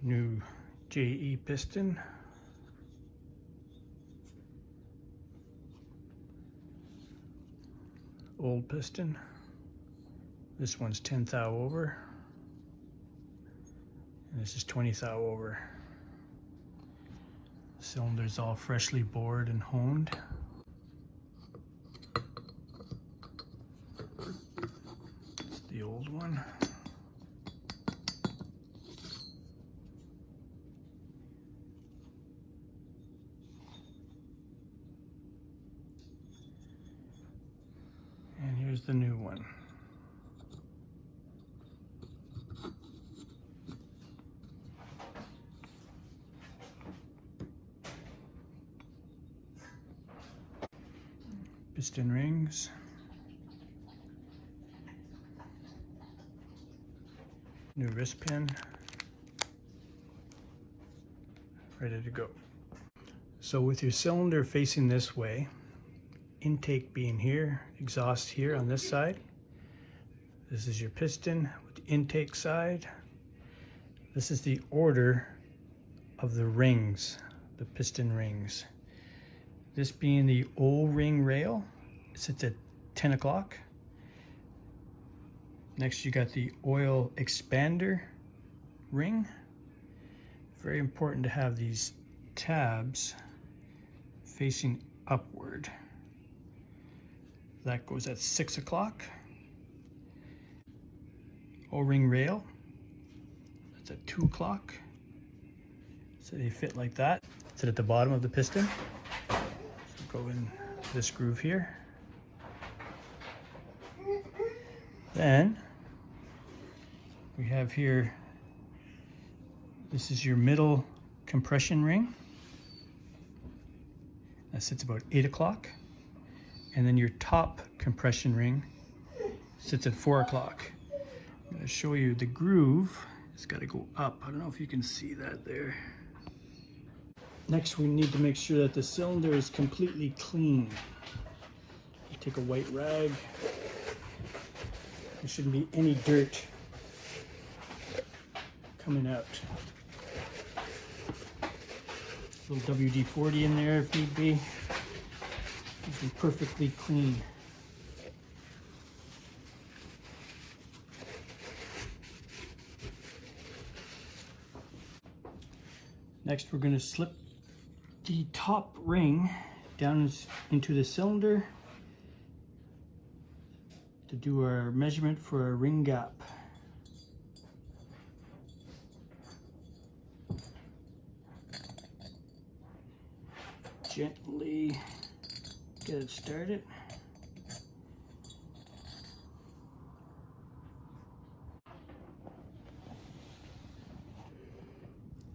New JE piston. Old piston. This one's 10 thou over. And this is 20 thou over. Cylinder's all freshly bored and honed. It's the old one. And here's the new one. Piston rings. New wrist pin. Ready to go. So with your cylinder facing this way, intake being here, exhaust here on this side. This is your piston with the intake side. This is the order of the rings, the piston rings. This being the O-ring rail, it sits at 10 o'clock. Next you got the oil expander ring. Very important to have these tabs facing upward. That goes at 6 o'clock. O-ring rail, that's at 2 o'clock. So they fit like that. Sit at the bottom of the piston. So go in this groove here. Then we have here, this is your middle compression ring. That sits about 8 o'clock. And then your top compression ring sits at 4 o'clock. I'm going to show you the groove. It's got to go up. I don't know if you can see that there. Next, we need to make sure that the cylinder is completely clean. You take a white rag. There shouldn't be any dirt coming out. A little WD-40 in there if need be. Be perfectly clean. Next, we're going to slip the top ring down into the cylinder to do our measurement for a ring gap. Gently get it started.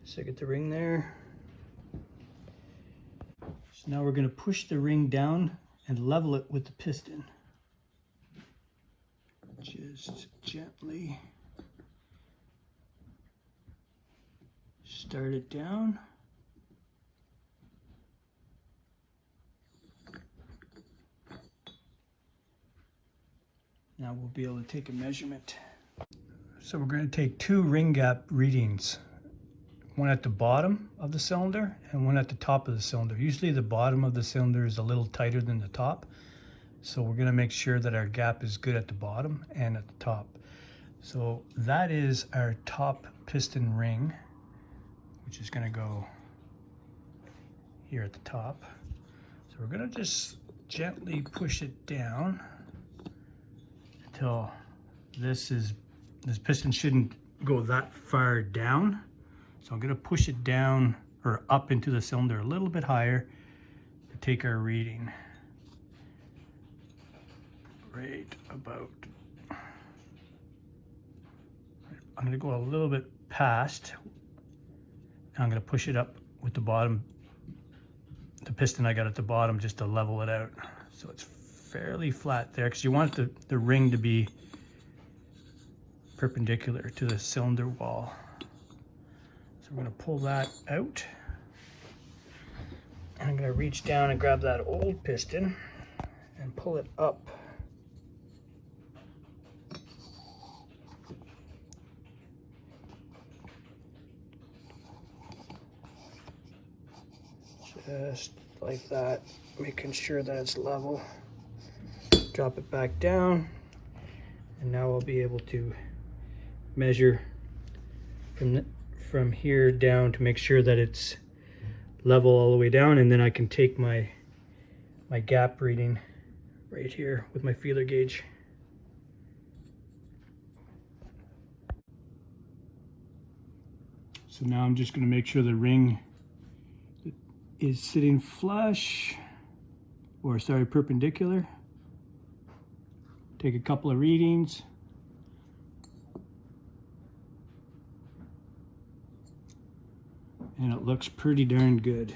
So get the ring there. So now we're going to push the ring down and level it with the piston. Just gently start it down. Now we'll be able to take a measurement. So we're going to take 2 ring gap readings. One at the bottom of the cylinder and one at the top of the cylinder. Usually the bottom of the cylinder is a little tighter than the top. So we're going to make sure that our gap is good at the bottom and at the top. So that is our top piston ring, which is going to go here at the top. So we're going to just gently push it down until this piston shouldn't go that far down. So I'm going to push it down or up into the cylinder a little bit higher to take our reading. Right about. I'm going to go a little bit past. I'm going to push it up with the bottom, the piston I got at the bottom, just to level it out. So it's fairly flat there because you want the ring to be perpendicular to the cylinder wall. So we're going to pull that out. And I'm going to reach down and grab that old piston and pull it up. Just like that, making sure that it's level. Drop it back down, and now I'll be able to measure from here down to make sure that it's level all the way down, and then I can take my gap reading right here with my feeler gauge. So now I'm just going to make sure the ring is sitting flush, or sorry, perpendicular. Take a couple of readings. And it looks pretty darn good.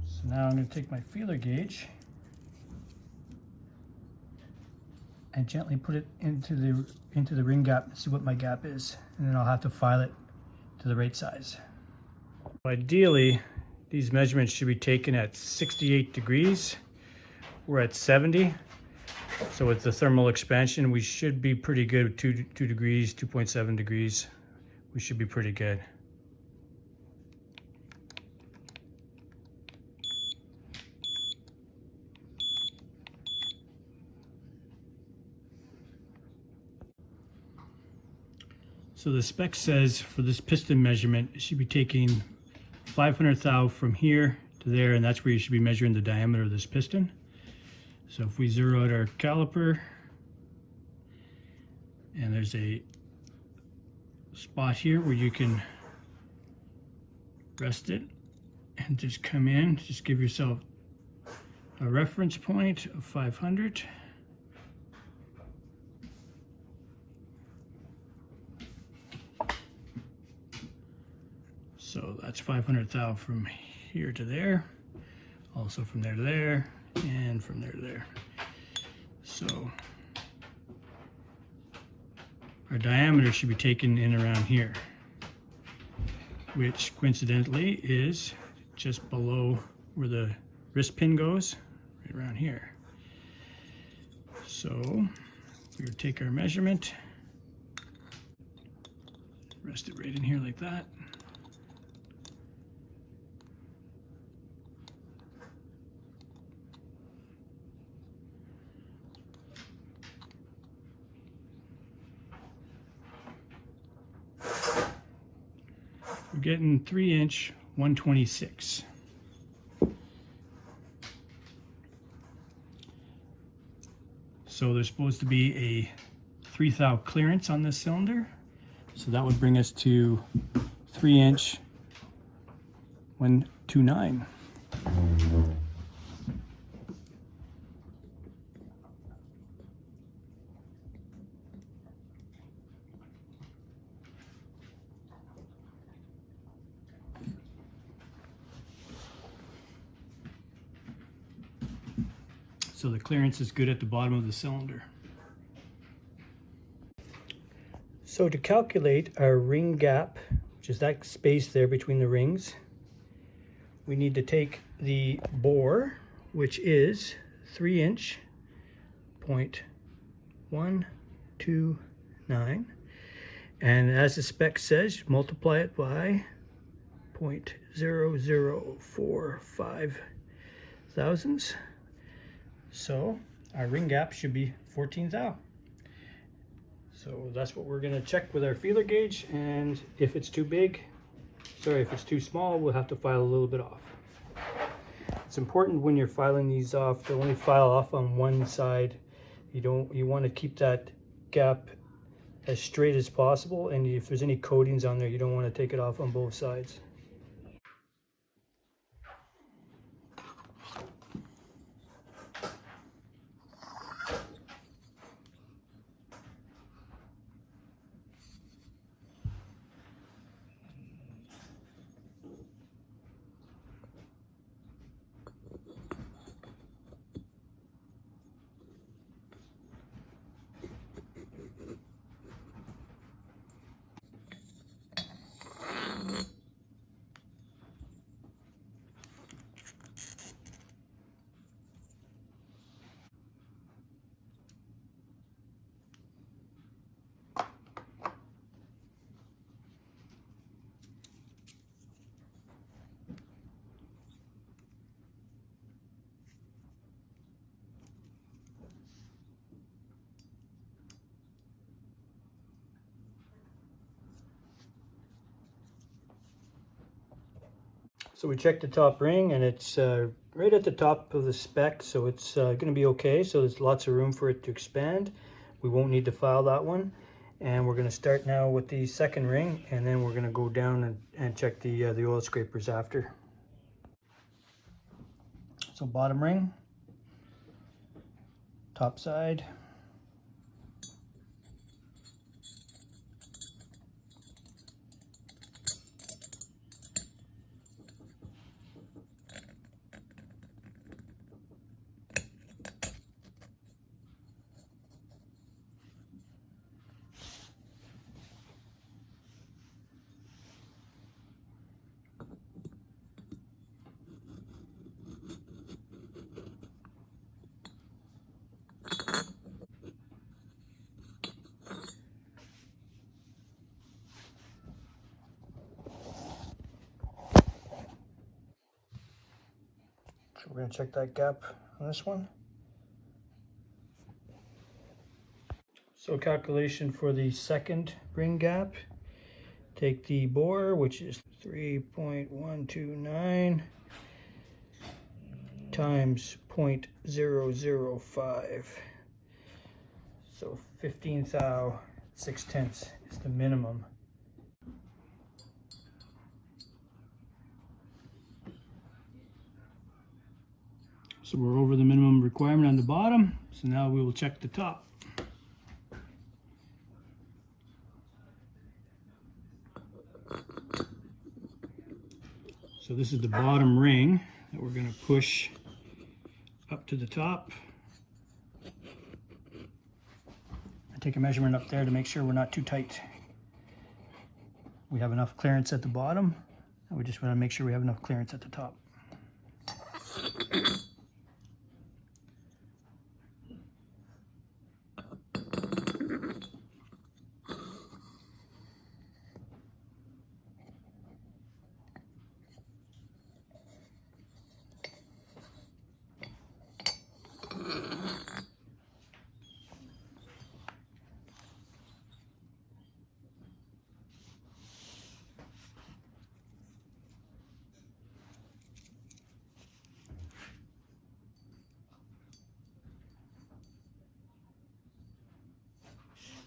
So now I'm going to take my feeler gauge and gently put it into the ring gap and see what my gap is, and then I'll have to file it to the right size. Ideally, these measurements should be taken at 68 degrees. We're at 70. So with the thermal expansion, we should be pretty good with 2 degrees, 2.7 degrees. We should be pretty good. So the spec says for this piston measurement, it should be taking 500 thou from here to there, and that's where you should be measuring the diameter of this piston. So if we zero out our caliper, and there's a spot here where you can rest it and just come in, just give yourself a reference point of 500. So that's 500 thou from here to there, also from there to there, and from there to there. So our diameter should be taken in around here, which coincidentally is just below where the wrist pin goes, right around here. So we would take our measurement, rest it right in here like that. We're getting 3" 126. So there's supposed to be a 3 thou clearance on this cylinder. So that would bring us to 3" 129. So the clearance is good at the bottom of the cylinder. So to calculate our ring gap, which is that space there between the rings, we need to take the bore, which is 3" 0.129, and as the spec says, multiply it by 0.0045 thousandths. So our ring gap should be 14 thou. So that's what we're going to check with our feeler gauge, and if it's too big, if it's too small, we'll have to file a little bit off. It's important when you're filing these off to only file off on one side. You want to keep that gap as straight as possible, and if there's any coatings on there, you don't want to take it off on both sides. So we checked the top ring, and it's right at the top of the spec, so it's going to be okay. So there's lots of room for it to expand. We won't need to file that one. And we're going to start now with the second ring, and then we're going to go down and check the oil scrapers after. So bottom ring, top side. So we're going to check that gap on this one. So calculation for the second ring gap. Take the bore, which is 3.129 times 0.005. So 15 thou 6/10 is the minimum. So we're over the minimum requirement on the bottom. So now we will check the top. So this is the bottom ring that we're going to push up to the top. I take a measurement up there to make sure we're not too tight. We have enough clearance at the bottom, and we just want to make sure we have enough clearance at the top.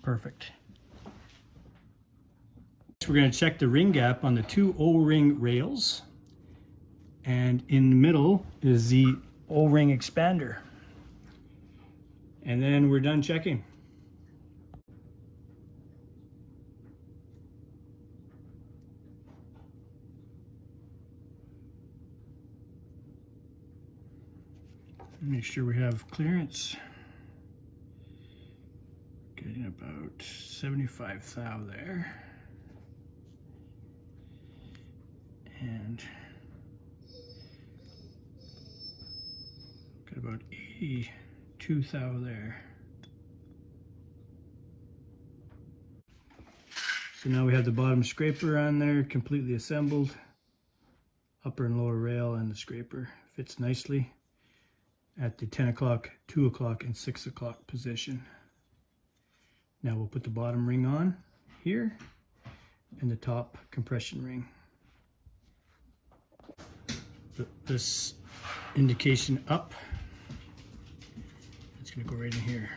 Perfect. We're going to check the ring gap on the two O-ring rails, and in the middle is the O-ring expander, and then we're done checking. Make sure we have clearance. Getting about 75 thou there. And got about 82 thou there. So now we have the bottom scraper on there completely assembled. Upper and lower rail and the scraper fits nicely at the 10 o'clock, 2 o'clock, and 6 o'clock position. Now we'll put the bottom ring on here and the top compression ring. This indication up, it's going to go right in here.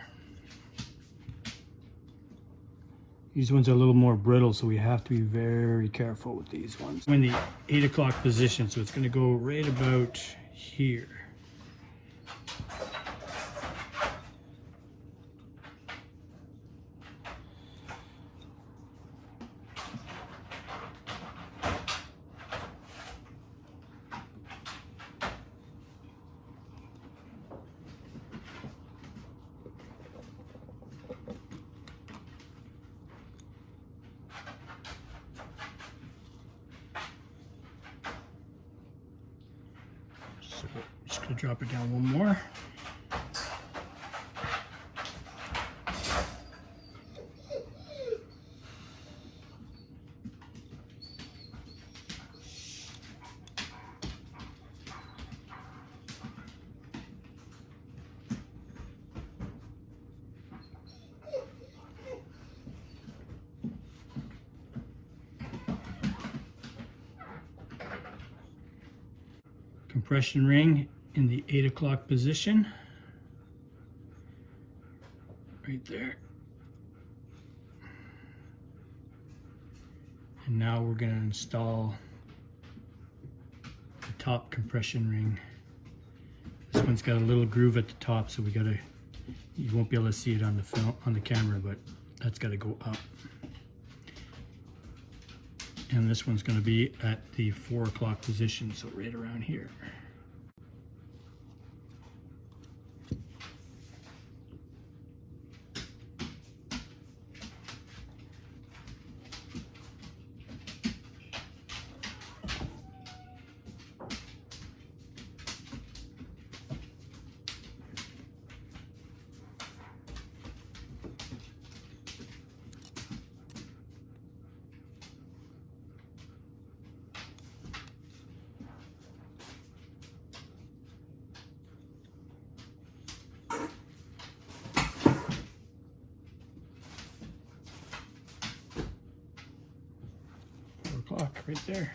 These ones are a little more brittle, so we have to be very careful with these ones. I'm in the 8 o'clock position, so it's going to go right about here. So just going to drop it down one more. compression ring in the 8 o'clock position. Right there. And now we're going to install the top compression ring. This one's got a little groove at the top, so you won't be able to see it on the film, on the camera, but that's got to go up. And this one's going to be at the 4 o'clock position, so right around here. O'clock right there.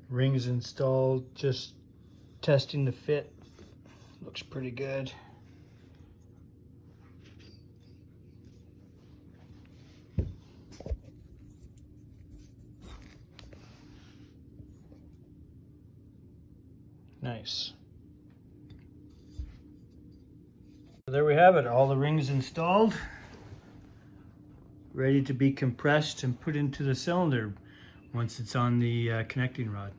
Rings installed, just testing the fit. Looks pretty good. Nice. There we have it, all the rings installed, ready to be compressed and put into the cylinder once it's on the connecting rod.